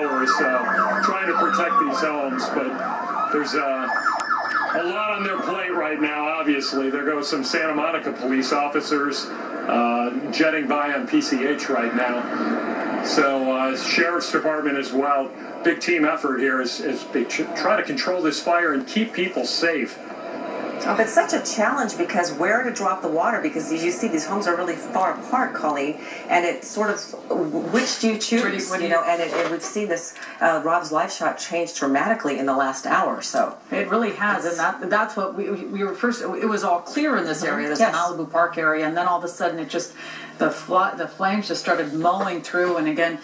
hours trying to protect these homes. But there's a lot on their plate right now, obviously. There go some Santa Monica police officers jetting by on PCH right now. So Sheriff's Department as well. Big team effort here as they try to control this fire and keep people safe. Oh, it's such a challenge because where to drop the water, because as you see, these homes are really far apart, Colleen, and it's sort of, which do you choose, and we've seen this, Rob's live shot change dramatically in the last hour or so. It really has, and that's what we were first, it was all clear in this area, this Malibu Park area, and then all of a sudden it just, the flames just started mowing through, and again,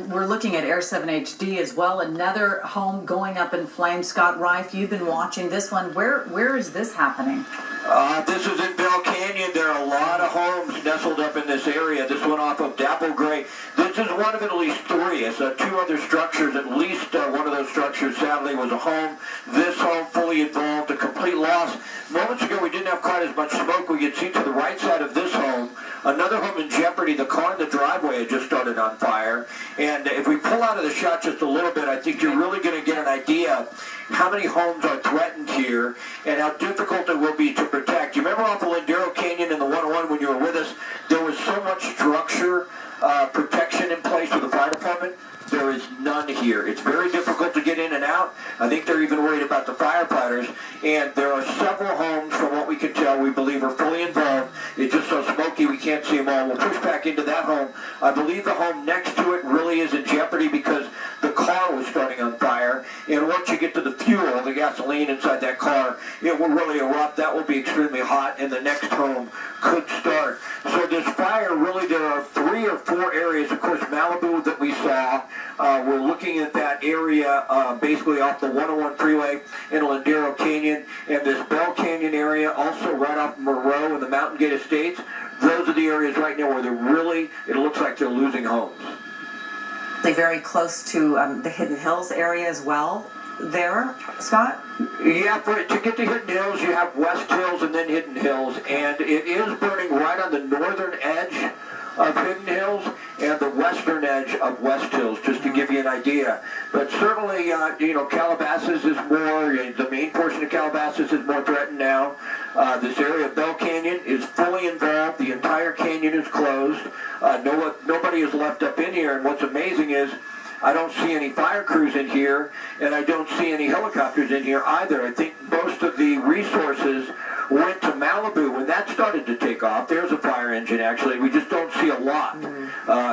we're looking at Air 7 HD as well, another home going up in flames. Scott Reif, you've been watching this one. Where is this happening? This is in Bell Canyon. There are a lot of homes nestled up in this area. This one off of Dapple Gray. This is one of at least three. It's two other structures. At least one of those structures, sadly, was a home. This home fully involved, a complete loss. Moments ago, we didn't have quite as much smoke. We could see to the right side of this home, another home in jeopardy. The car in the driveway had just started on fire. And if we pull out of the shot just a little bit, I think you're really going to get an idea of how many homes are threatened here and how difficult it will be to protect. You remember off of Lindero Canyon in the 101 when you were with us, there was so much structure protection in place for the fire department. There is none here. It's very difficult to get in and out. I think they're even worried about the firefighters. And there are several homes, from what we can tell, we believe are fully involved. It's just so smoky we can't see them all. We'll push back into that home. I believe the home next to it really is in jeopardy because the car was starting on fire. And once you get to the fuel, the gasoline inside that car, it will really erupt. That will be extremely hot, and the next home could start. So this fire, really, there are 3 or 4 areas. Of course, Malibu that we saw. We're looking at that area basically off the 101 freeway in Lindero Canyon, and this Bell Canyon area, also right off Moreau and the Mountain Gate Estates. Those are the areas right now where they're really, it looks like they're losing homes. They're very close to the Hidden Hills area as well. There, Scott? Yeah, to get to Hidden Hills, you have West Hills and then Hidden Hills, and it is burning right on the northern edge of Hidden Hills and the western edge of West Hills, just to give you an idea. But certainly, Calabasas is more, the main portion of Calabasas is more threatened now. This area of Bell Canyon is fully involved. The entire canyon is closed. Nobody is left up in here, and what's amazing is I don't see any fire crews in here, and I don't see any helicopters in here either. I think most of the resources went to Malibu when that started to take off. There's a fire engine, actually. We just don't see a lot.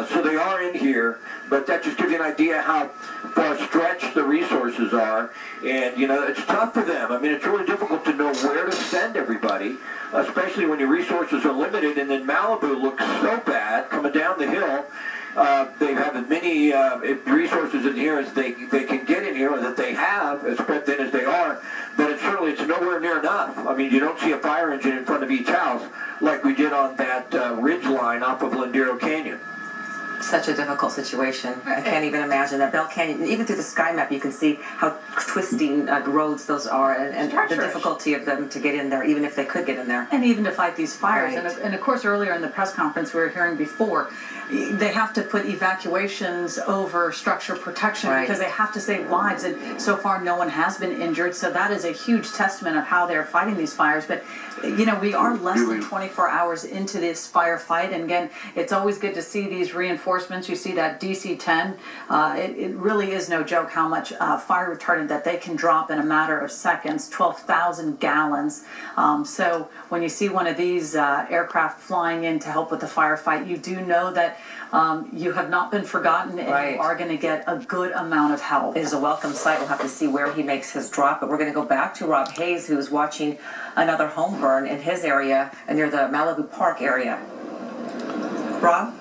So they are in here, but that just gives you an idea how far stretched the resources are. And, it's tough for them. I mean, it's really difficult to know where to send everybody, especially when your resources are limited. And then Malibu looks so bad coming down the hill. They have as many resources in here as they can get in here, or that they have, as spread thin as they are. But it's nowhere near enough. I mean, you don't see a fire engine in front of each house like we did on that ridge line off of Lindero Canyon. Such a difficult situation. I can't even imagine that. Bell Canyon, even through the sky map, you can see how twisting roads those are, and the difficulty of them to get in there, even if they could get in there. And even to fight these fires. Right. And of course, earlier in the press conference we were hearing before, they have to put evacuations over structure protection because they have to save lives. And so far, no one has been injured. So that is a huge testament of how they're fighting these fires. But, we are less than 24 hours into this firefight. And again, it's always good to see these reinforcements. You see that DC-10. It really is no joke how much fire retardant that they can drop in a matter of seconds, 12,000 gallons. So when you see one of these aircraft flying in to help with the firefight, you do know that you have not been forgotten, and you are going to get a good amount of help. It is a welcome sight. We'll have to see where he makes his drop, but we're going to go back to Rob Hayes, who's watching another home burn in his area near the Malibu Park area. Rob?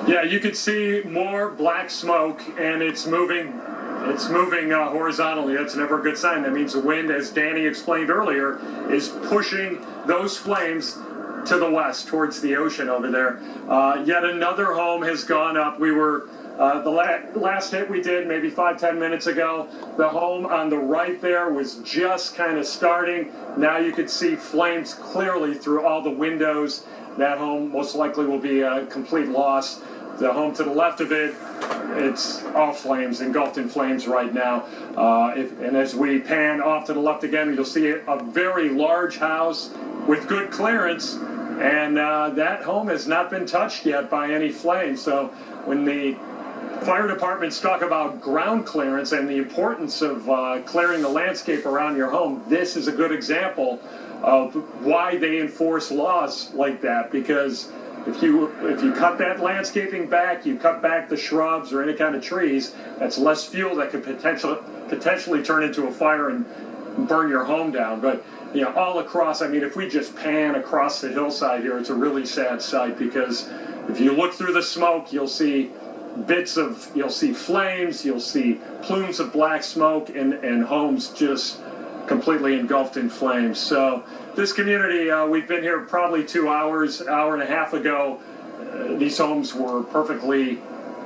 Yeah, you can see more black smoke, and it's moving. It's moving horizontally. That's never a good sign. That means the wind, as Danny explained earlier, is pushing those flames to the west towards the ocean over there. Yet another home has gone up. We were the last hit we did maybe 5-10 minutes ago. The home on the right there was just kind of starting. Now you could see flames clearly through all the windows. That home most likely will be a complete loss. The home to the left of it, it's all flames, engulfed in flames right now. And as we pan off to the left again, you'll see a very large house with good clearance, and that home has not been touched yet by any flames. So when the fire departments talk about ground clearance and the importance of clearing the landscape around your home, this is a good example of why they enforce laws like that, because if you cut that landscaping back, you cut back the shrubs or any kind of trees, that's less fuel that could potentially turn into a fire and burn your home down. But all across, I mean, if we just pan across the hillside here, it's a really sad sight, because if you look through the smoke, you'll see flames, you'll see plumes of black smoke, and homes just completely engulfed in flames. So this community, we've been here probably 2 hours, hour and a half ago. These homes were perfectly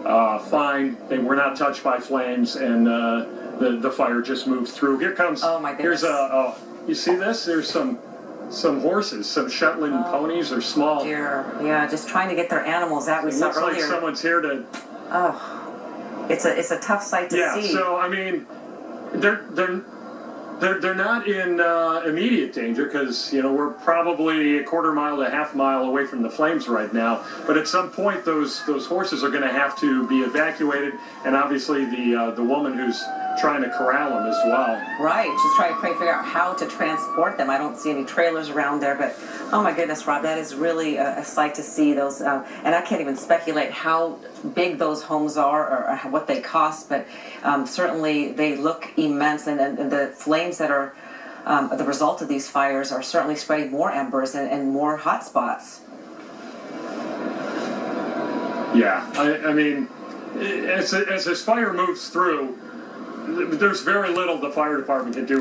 fine. They were not touched by flames, and the fire just moved through. Here comes. Oh my goodness. Here's you see this? There's some horses, some Shetland ponies, or small. Dear. Yeah, just trying to get their animals out. We It saw looks earlier. like someone's here to. Oh, it's a tough sight to see. Yeah. So I mean, they're not in immediate danger, because we're probably a quarter mile to half mile away from the flames right now. But at some point, those horses are going to have to be evacuated, and obviously the woman who's trying to corral them as well. Right, she's trying to figure out how to transport them. I don't see any trailers around there, but oh my goodness, Rob, that is really a sight to see those. And I can't even speculate how big those homes are or what they cost, but certainly they look immense, and the flames that are the result of these fires are certainly spreading more embers and more hot spots. Yeah, I mean, as this fire moves through, there's very little the fire department can do.